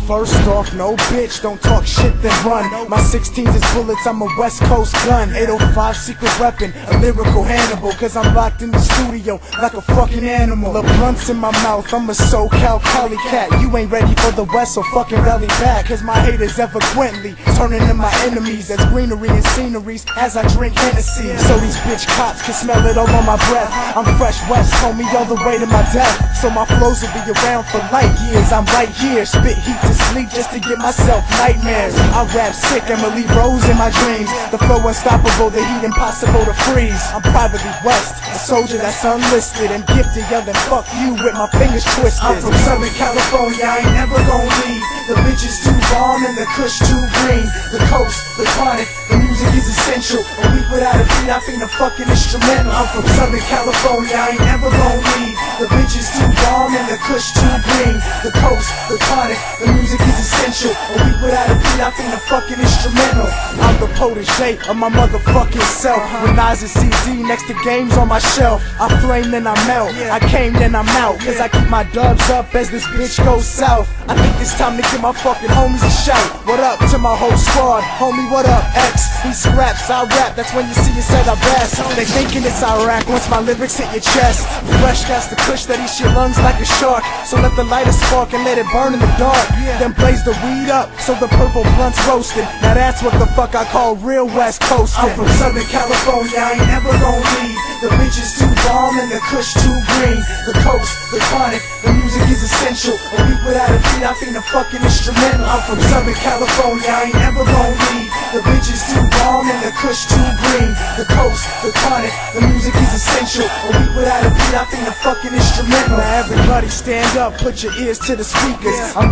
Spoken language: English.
First off, no bitch, don't talk shit then run. My 16s is bullets, I'm a West Coast gun. 805 secret weapon, a lyrical Hannibal. Cause I'm locked in the studio like a fucking animal. The blunts in my mouth, I'm a SoCal Cali cat. You ain't ready for the West, so fucking rally back. Cause my haters eloquently turning into my enemies. There's greenery and sceneries as I drink Hennessy. So these bitch cops can smell it all on my breath. I'm fresh West, homie, all the way to my death. So my flows will be around for light years. I'm right here, spit heat to sleep just to give myself nightmares. I rap sick, Emily Rose in my dreams. The flow unstoppable, the heat impossible to freeze. I'm privately West, a soldier that's unlisted and gifted, yelling fuck you with my fingers twisted. I'm from Southern California, I ain't never gon' leave. The bitch is too bomb and the kush too green. The coast, the chronic, the music is essential. A week without a beat, I think the fucking instrumental. I'm from Southern California, I ain't never gon' leave. The bitch is too bomb and the kush too green. The coast, the chronic, the music is essential. A week without a beat, I think the fucking instrumental. I'm the protege of my motherfucking self. With Nas and CD next to games on my shelf. I flame then I melt, I came then I'm out. Cause I keep my dubs up as this bitch goes south. I think it's time to give my fucking homies a shout. What up to my whole squad, homie, what up X? He scraps, I rap, that's when you see us at our best. They thinking it's Iraq once my lyrics hit your chest. Fresh gas the kush that eats your lungs like a shark. So let the lighter spark and let it burn in the dark. Then blaze the weed up, so the purple blunt's roasted. Now that's what the fuck I call real West Coastin'. I'm from Southern California, I ain't never gon' leave. The bitch is too bomb and the kush too green. The coast, the chronic, the music is essential. A week without a beat, I think the fucking instrumental. I'm from Southern California, I ain't never gon' leave. The bitch is too bomb and the kush too green. The coast, the chronic, the music is essential. A week without a beat, I think the fucking instrumental. Now everybody stand up, put your ears to the speakers. I'm